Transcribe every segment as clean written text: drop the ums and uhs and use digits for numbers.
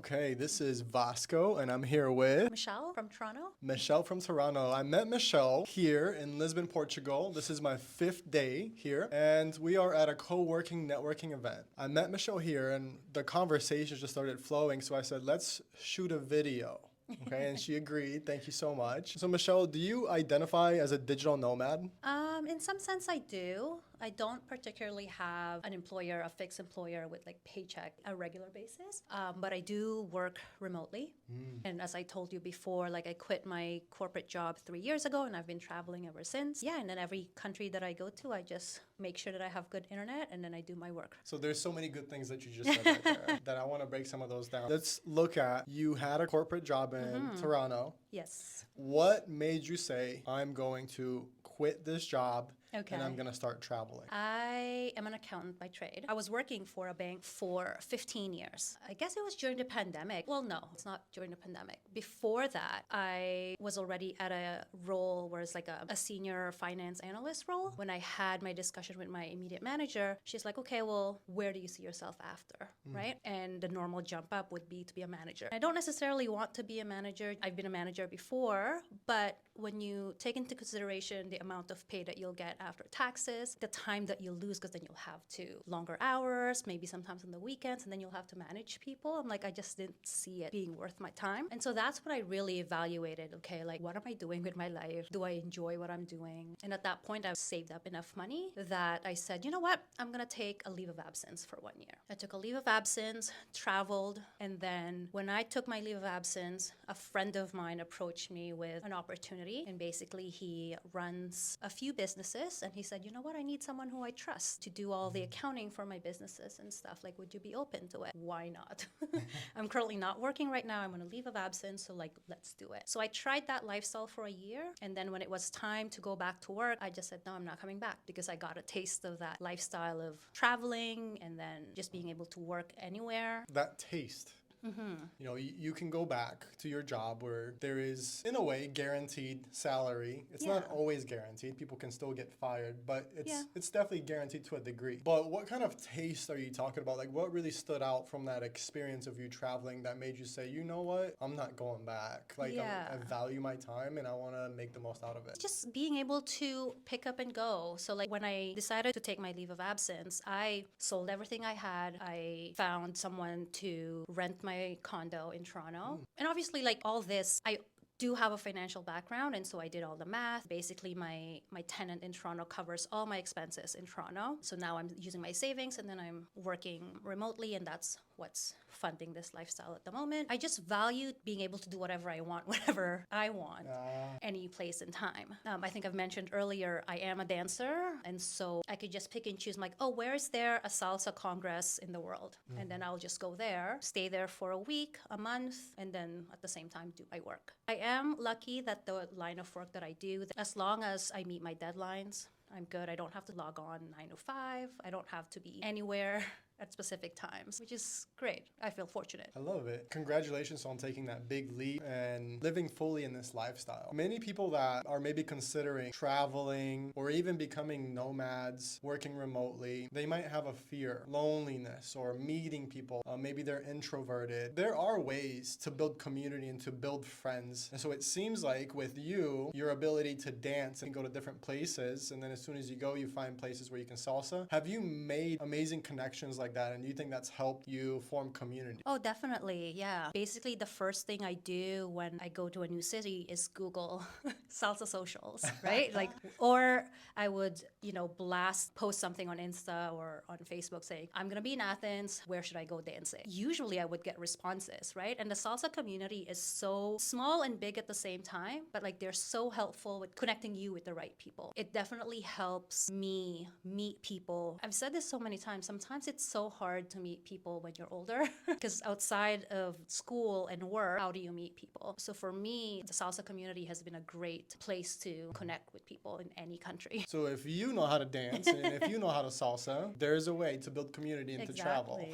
Okay, this is Vasco, and I'm here with Michelle from Toronto. Michelle from Toronto. I met Michelle here in Lisbon, Portugal. This is my 5th day here, and we are at a co-working networking event. I met Michelle here, and the conversation just started flowing, so I said, let's shoot a video. Okay, and she agreed. Thank you so much. So, Michelle, do you identify as a digital nomad? In some sense, I do. I don't particularly have an employer, a fixed employer with like paycheck a regular basis, but I do work remotely. And as I told you before, like I quit my corporate job 3 years ago and I've been traveling ever since. Yeah, and then every country that I go to, I just make sure that I have good internet and then I do my work. So there's so many good things that you just said right there that I want to break some of those down. Let's look at, you had a corporate job in Toronto. Yes. What made you say, I'm going to quit this job Okay. and I'm going to start traveling? I am an accountant by trade. I was working for a bank for 15 years. I guess it was during the pandemic. Well, no, it's not during the pandemic. Before that, I was already at a role where it's like a senior finance analyst role. When I had my discussion with my immediate manager, she's like, okay, well, where do you see yourself after, right? And the normal jump up would be to be a manager. I don't necessarily want to be a manager. I've been a manager before, but when you take into consideration the amount of pay that you'll get after taxes, the time that you lose, because then you'll have to longer hours, maybe sometimes on the weekends, and then you'll have to manage people. I'm like, I just didn't see it being worth my time. And so that's when I really evaluated, okay, like what am I doing with my life? Do I enjoy what I'm doing? And at that point, I've saved up enough money that I said, you know what? I'm going to take a leave of absence for 1 year. I took a leave of absence, traveled, and then when I took my leave of absence, a friend of mine approached me with an opportunity. And basically, he runs a few businesses. And he said, you know what? I need someone who I trust to do all the accounting for my businesses and stuff. Like, would you be open to it? Why not? I'm currently not working right now. I'm on a leave of absence. So like, let's do it. So I tried that lifestyle for a year. And then when it was time to go back to work, I just said, no, I'm not coming back, because I got a taste of that lifestyle of traveling and then just being able to work anywhere. That taste. You know, you can go back to your job where there is, in a way, guaranteed salary. It's not always guaranteed. People can still get fired, but it's definitely guaranteed to a degree. But what kind of taste are you talking about? Like, what really stood out from that experience of you traveling that made you say, you know what, I'm not going back. Like, I value my time and I want to make the most out of it. Just being able to pick up and go. So like when I decided to take my leave of absence, I sold everything I had. I found someone to rent my condo in Toronto. And obviously, like all this, I do have a financial background, and so I did all the math. Basically, my tenant in Toronto covers all my expenses in Toronto. So now I'm using my savings, and then I'm working remotely, and that's what's funding this lifestyle at the moment. I just valued being able to do whatever I want, whenever I want, any place and time. I think I've mentioned earlier, I am a dancer, and so I could just pick and choose, like, oh, where is there a salsa congress in the world? And then I'll just go there, stay there for a week, a month, and then at the same time do my work. I am lucky that the line of work that I do, as long as I meet my deadlines, I'm good. I don't have to log on 9 to 5. I don't have to be anywhere at specific times, which is great. I feel fortunate. I love it. Congratulations on taking that big leap and living fully in this lifestyle. Many people that are maybe considering traveling or even becoming nomads, working remotely, they might have a fear, loneliness, or meeting people. Maybe they're introverted. There are ways to build community and to build friends. And so it seems like with you, your ability to dance and go to different places, and then as soon as you go, you find places where you can salsa. Have you made amazing connections like that, and do you think that's helped you form community? Oh, definitely, yeah. Basically, the first thing I do when I go to a new city is Google salsa socials, right? Like, or I would, post something on Insta or on Facebook saying, I'm gonna be in Athens, where should I go dancing? Usually I would get responses, right? And the salsa community is so small and big at the same time, but like they're so helpful with connecting you with the right people. It definitely helps me meet people. I've said this so many times, sometimes it's so hard to meet people when you're older because outside of school and work, how do you meet people? So for me, the salsa community has been a great place to connect with people in any country. So if you know how to dance and if you know how to salsa, there's a way to build community and to travel.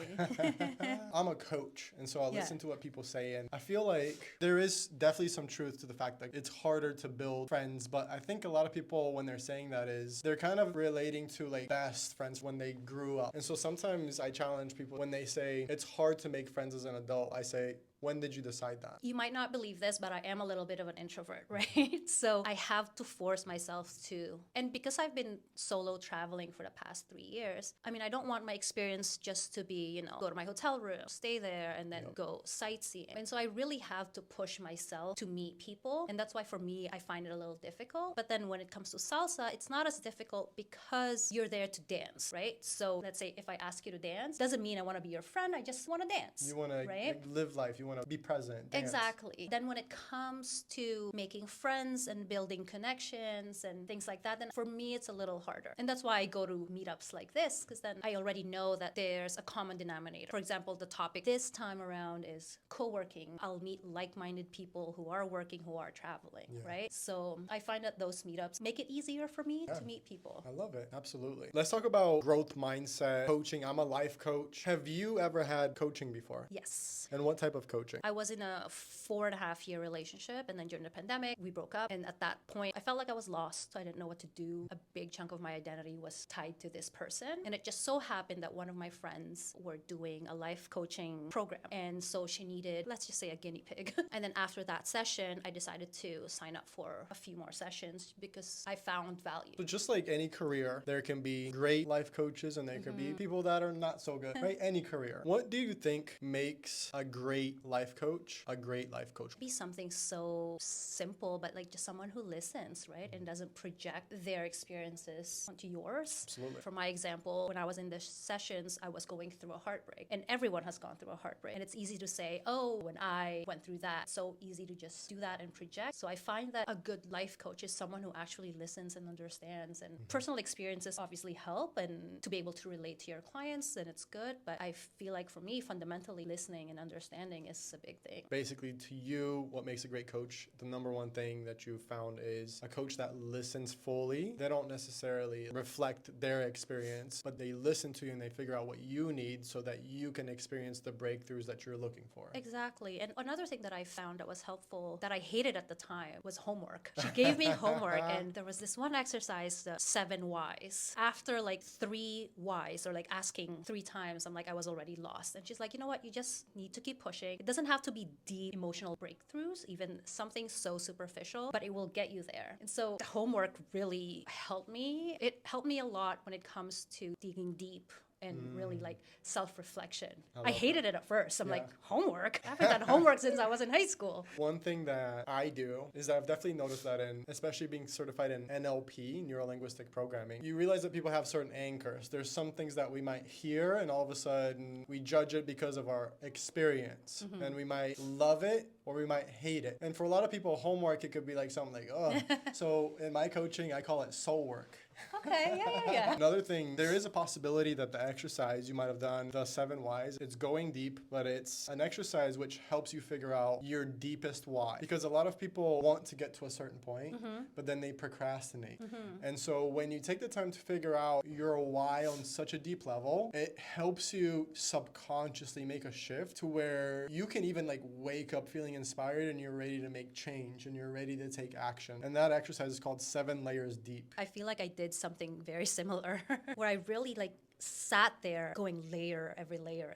I'm a coach, and so I listen to what people say, and I feel like there is definitely some truth to the fact that it's harder to build friends, but I think a lot of people, when they're saying that, is they're kind of relating to like best friends when they grew up. And so sometimes sometimes I challenge people when they say it's hard to make friends as an adult. I say, when did you decide that? You might not believe this, but I am a little bit of an introvert, right? So I have to force myself to. And because I've been solo traveling for the past 3 years, I mean, I don't want my experience just to be, go to my hotel room, stay there, and then go sightseeing. And so I really have to push myself to meet people. And that's why for me, I find it a little difficult. But then when it comes to salsa, it's not as difficult because you're there to dance, right? So let's say if I ask you to dance, doesn't mean I want to be your friend. I just want to dance. You want to live life. You want to be present. Dance. Exactly. Then when it comes to making friends and building connections and things like that, then for me, it's a little harder. And that's why I go to meetups like this, because then I already know that there's a common denominator. For example, the topic this time around is co-working. I'll meet like-minded people who are working, who are traveling, right? So I find that those meetups make it easier for me to meet people. I love it. Absolutely. Let's talk about growth mindset, coaching. I'm a life coach. Have you ever had coaching before? Yes. And what type of coaching? I was in a 4.5-year relationship, and then during the pandemic, we broke up. And at that point, I felt like I was lost. I didn't know what to do. A big chunk of my identity was tied to this person. And it just so happened that one of my friends were doing a life coaching program. And so she needed, let's just say, a guinea pig. And then after that session, I decided to sign up for a few more sessions because I found value. So just like any career, there can be great life coaches and there can be people that are not so good, right? Any career. What do you think makes a great life coach a great life coach? Be something so simple, but like just someone who listens, right? And doesn't project their experiences onto yours. Absolutely. For my example, when I was in the sessions, I was going through a heartbreak, and everyone has gone through a heartbreak. And it's easy to say, oh, when I went through that, so easy to just do that and project. So I find that a good life coach is someone who actually listens and understands. And personal experiences obviously help, and to be able to relate to your clients, then it's good. But I feel like for me, fundamentally, listening and understanding is a big thing. Basically, to you, what makes a great coach, the number one thing that you've found is a coach that listens fully. They don't necessarily reflect their experience, but they listen to you and they figure out what you need so that you can experience the breakthroughs that you're looking for. Exactly. And another thing that I found that was helpful, that I hated at the time, was homework. She gave me homework, and there was this one exercise, the 7 whys. After like 3 whys, or like asking 3 times, I'm like, I was already lost. And she's like, you know what? You just need to keep pushing. It doesn't have to be deep emotional breakthroughs, even something so superficial, but it will get you there. And so the homework really helped me. It helped me a lot when it comes to digging deep and really like self-reflection. I hated it at first. I'm like, homework? I haven't done homework since I was in high school. One thing that I do is that I've definitely noticed that in, especially being certified in NLP, neuro-linguistic programming, you realize that people have certain anchors. There's some things that we might hear and all of a sudden we judge it because of our experience. And we might love it or we might hate it. And for a lot of people, homework, it could be like something like, oh. So in my coaching, I call it soul work. Okay, yeah. Another thing, there is a possibility that the exercise you might have done, the 7 whys, it's going deep, but it's an exercise which helps you figure out your deepest why. Because a lot of people want to get to a certain point, but then they procrastinate. And so when you take the time to figure out your why on such a deep level, it helps you subconsciously make a shift to where you can even like wake up feeling inspired and you're ready to make change and you're ready to take action. And that exercise is called 7 layers deep. I feel like I did something very similar where I really like sat there going layer, every layer,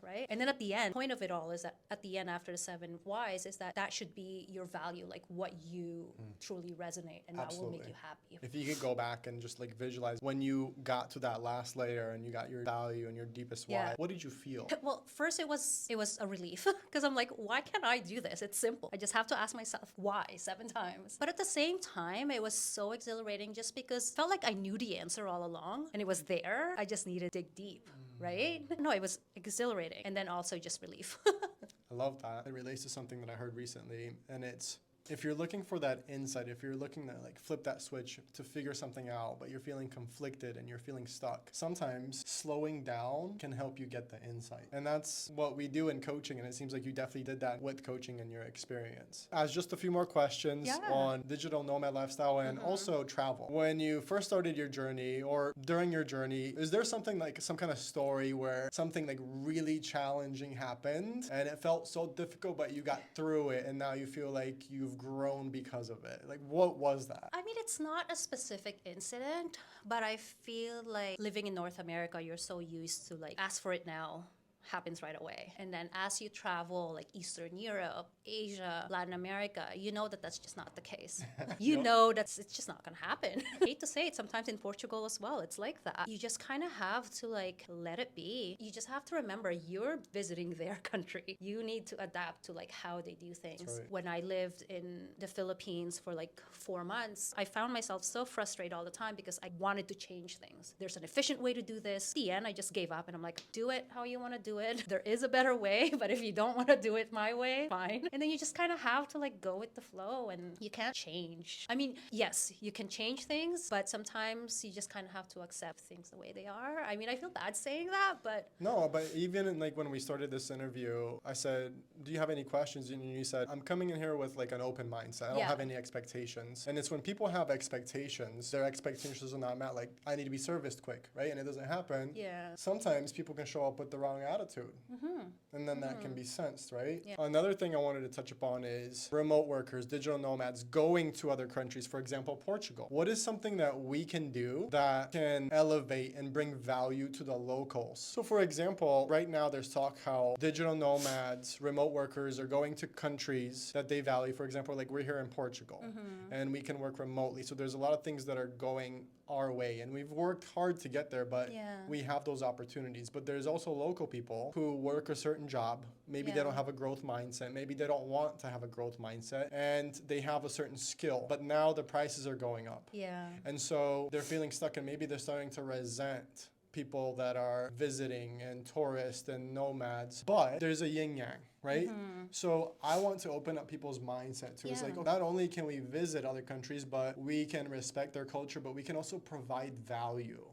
right? And then at the end, point of it all is that at the end, after the 7 whys, is that should be your value, like what you truly resonate, and that will make you happy. If you could go back and just like visualize when you got to that last layer and you got your value and your deepest why, what did you feel? Well, first it was a relief because I'm like, why can't I do this? It's simple. I just have to ask myself why 7 times. But at the same time, it was so exhilarating just because it felt like I knew the answer all along and it was there. I just needed to dig deep, right? No, it was exhilarating. And then also just relief. I love that. It relates to something that I heard recently, and it's, if you're looking for that insight, if you're looking to like flip that switch to figure something out, but you're feeling conflicted and you're feeling stuck, sometimes slowing down can help you get the insight. And that's what we do in coaching. And it seems like you definitely did that with coaching and your experience. As just a few more questions on digital nomad lifestyle and also travel. When you first started your journey or during your journey, is there something like some kind of story where something like really challenging happened and it felt so difficult, but you got through it and now you feel like you've you've grown because of it? Like, what was that? I mean, it's not a specific incident, but I feel like living in North America, you're so used to like, ask for it now happens right away. And then as you travel like Eastern Europe, Asia, Latin America, you know that that's just not the case. You Yep. know it's just not gonna happen. I hate to say it, sometimes in Portugal as well, it's like that. You just kind of have to like let it be. You just have to remember you're visiting their country. You need to adapt to like how they do things. right. When I lived in the Philippines for like 4 months, I found myself so frustrated all the time because I wanted to change things. There's an efficient way to do this. At the end, I just gave up and I'm like, do it how you want to do it. There is a better way, but if you don't want to do it my way, fine. And then you just kind of have to like go with the flow and you can't change. I mean, yes, you can change things, but sometimes you just kind of have to accept things the way they are. I mean, I feel bad saying that, but No, but even in, like when we started this interview, I said, "Do you have any questions?" And you said, "I'm coming in here with like an open mindset. I don't Yeah. have any expectations." And it's when people have expectations, their expectations are not met. Like, I need to be serviced quick, right? And it doesn't happen. yeah. Sometimes people can show up with the wrong attitude, and then that can be sensed, right? Yeah. Another thing I wanted to touch upon is remote workers, digital nomads going to other countries, for example, Portugal. What is something that we can do that can elevate and bring value to the locals? So, for example, right now there's talk how digital nomads, remote workers are going to countries that they value. For example, like we're here in Portugal and we can work remotely. So, there's a lot of things that are going our way, and we've worked hard to get there, but Yeah. we have those opportunities. But there's also local people who work a certain job. Maybe they Yeah. don't have a growth mindset. Maybe they don't want to have a growth mindset, and they have a certain skill. But now the prices are going up. Yeah. And so they're feeling stuck, and maybe they're starting to resent people that are visiting and tourists and nomads. But there's a yin yang, right? So I want to open up people's mindset too. It's Yeah. like, oh, not only can we visit other countries, but we can respect their culture, but we can also provide value.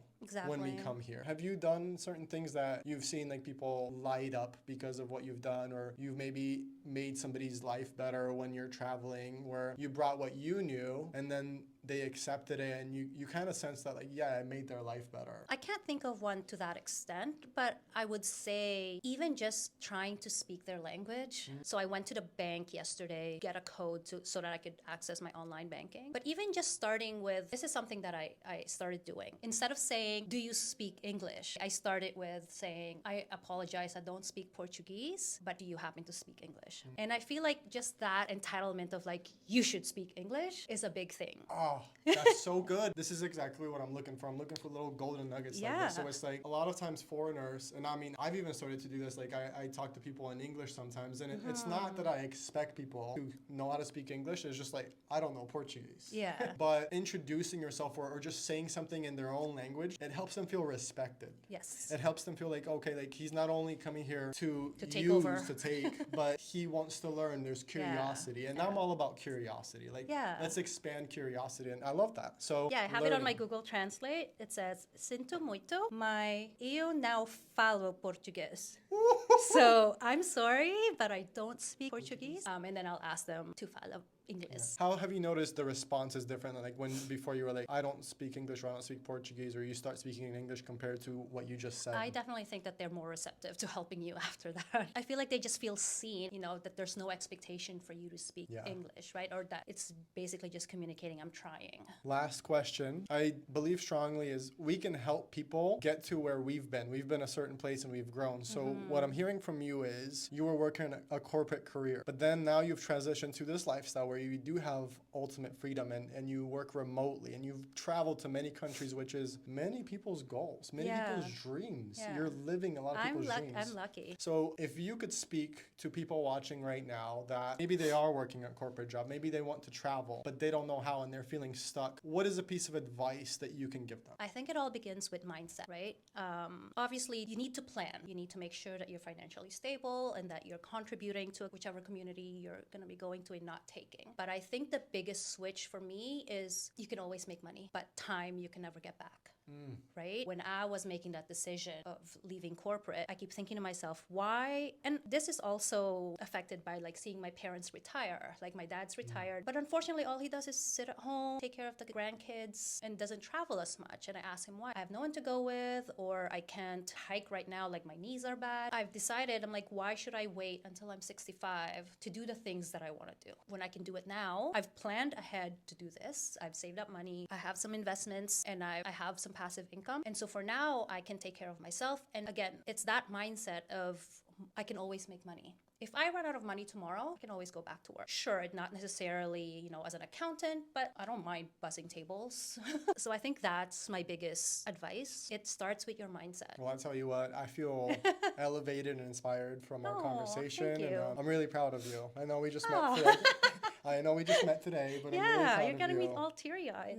When we Exactly. come here. Have you done certain things that you've seen like people light up because of what you've done, or you've maybe made somebody's life better when you're traveling, where you brought what you knew and then they accepted it and you kind of sense that like, yeah, it made their life better? I can't think of one to that extent, but I would say even just trying to speak their language. So I went to the bank yesterday, get a code so that I could access my online banking. But even just starting with, this is something that I started doing. Instead of saying, do you speak English? I started with saying, I apologize, I don't speak Portuguese, but do you happen to speak English? And I feel like just that entitlement of like, you should speak English is a big thing. Oh, that's so good. This is exactly what I'm looking for. I'm looking for little golden nuggets like this. Yeah. So it's like a lot of times foreigners, and I mean, I've even started to do this. Like I talk to people in English sometimes, and it's not that I expect people to know how to speak English. It's just like, I don't know Portuguese. Yeah. But introducing yourself or just saying something in their own language, it helps them feel respected. Yes. It helps them feel like, okay, like he's not only coming here to take use, over. to take, but he wants to learn. There's curiosity. And I'm all about curiosity. Like, Yeah. let's expand curiosity. And I love that. So Yeah, I have it on my learning. Google Translate. It says, Sinto muito, mas eu não falo português. So I'm sorry, but I don't speak Portuguese. And then I'll ask them to follow English. How have you noticed the response is different? Like when before you were like, I don't speak English or I don't speak Portuguese, or you start speaking in English compared to what you just said? I definitely think that they're more receptive to helping you after that. I feel like they just feel seen, that there's no expectation for you to speak Yeah. English, right? Or that it's basically just communicating, I'm trying. Last question. I believe strongly is we can help people get to where we've been. We've been a certain place and we've grown. So what I'm hearing from you is you were working a corporate career, but then now you've transitioned to this lifestyle where you do have ultimate freedom and you work remotely and you've traveled to many countries, which is many people's goals, many Yeah. people's dreams. Yeah. You're living a lot of people's dreams. I'm lucky. So if you could speak to people watching right now that maybe they are working a corporate job, maybe they want to travel, but they don't know how and they're feeling stuck, what is a piece of advice that you can give them? I think it all begins with mindset, right? Obviously, you need to plan. You need to make sure that you're financially stable and that you're contributing to whichever community you're going to be going to and not taking. But I think the biggest switch for me is you can always make money, but time you can never get back. right? When I was making that decision of leaving corporate, I keep thinking to myself, why? And this is also affected by like seeing my parents retire. Like my dad's retired, but unfortunately all he does is sit at home, take care of the grandkids, and doesn't travel as much. And I asked him why. I have no one to go with, or I can't hike right now, like my knees are bad. I've decided, I'm like, why should I wait until I'm 65 to do the things that I want to do when I can do it now? I've planned ahead to do this. I've saved up money. I have some investments, and I have some passive income. And so for now, I can take care of myself. And again, it's that mindset of I can always make money. If I run out of money tomorrow, I can always go back to work. Sure, not necessarily, as an accountant, but I don't mind buzzing tables. So I think that's my biggest advice. It starts with your mindset. Well, I'll tell you what, I feel elevated and inspired from our Oh, conversation. thank you. And I'm really proud of you. I know we just Oh. met today. I know we just met today, but I'm really Yeah, proud you're of gonna you. be all teary-eyed.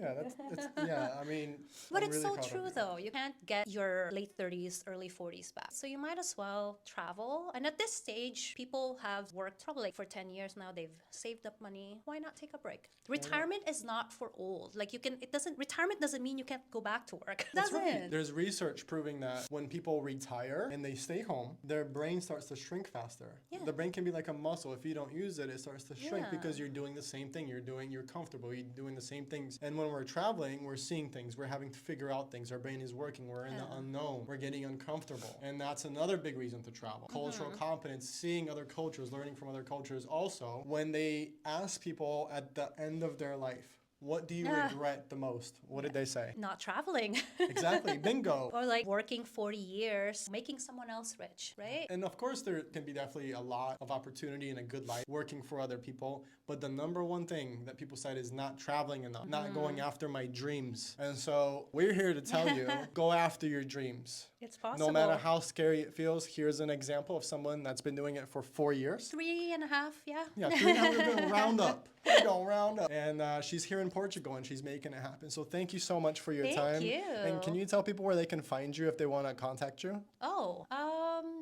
Yeah, I mean, But I'm it's really so proud of true you. though. You can't get your late 30s, early 40s back. So you might as well travel. And at this stage, people have worked probably like for 10 years now. They've saved up money. Why not take a break? Retirement is not for old. Like retirement doesn't mean you can't go back to work. It That's doesn't. right. There's research proving that when people retire and they stay home, their brain starts to shrink faster. Yeah. The brain can be like a muscle. If you don't use it, it starts to shrink Yeah. because you're doing the same thing. You're comfortable. You're doing the same things. And when we're traveling, we're seeing things. We're having to figure out things. Our brain is working. We're in the unknown. We're getting uncomfortable. And that's another big reason to travel. Cultural competence, seeing other cultures, learning from other cultures. Also, when they ask people at the end of their life, what do you regret the most? What did they say? Not traveling. Exactly. Bingo. Or like working 40 years, making someone else rich, right? And of course, there can be definitely a lot of opportunity in a good life working for other people. But the number one thing that people said is not traveling enough, not going after my dreams. And so we're here to tell you, go after your dreams. It's possible. No matter how scary it feels, here's an example of someone that's been doing it for 4 years. 3.5, yeah. Yeah, 300 round up. We're going round up. And she's here in Portugal and she's making it happen. So thank you so much for your time. Thank you. And can you tell people where they can find you if they want to contact you? Oh,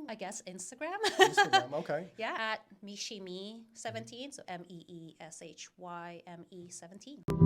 I guess Instagram. Instagram, okay. Yeah, at Mishimi17, so MEESHYME17.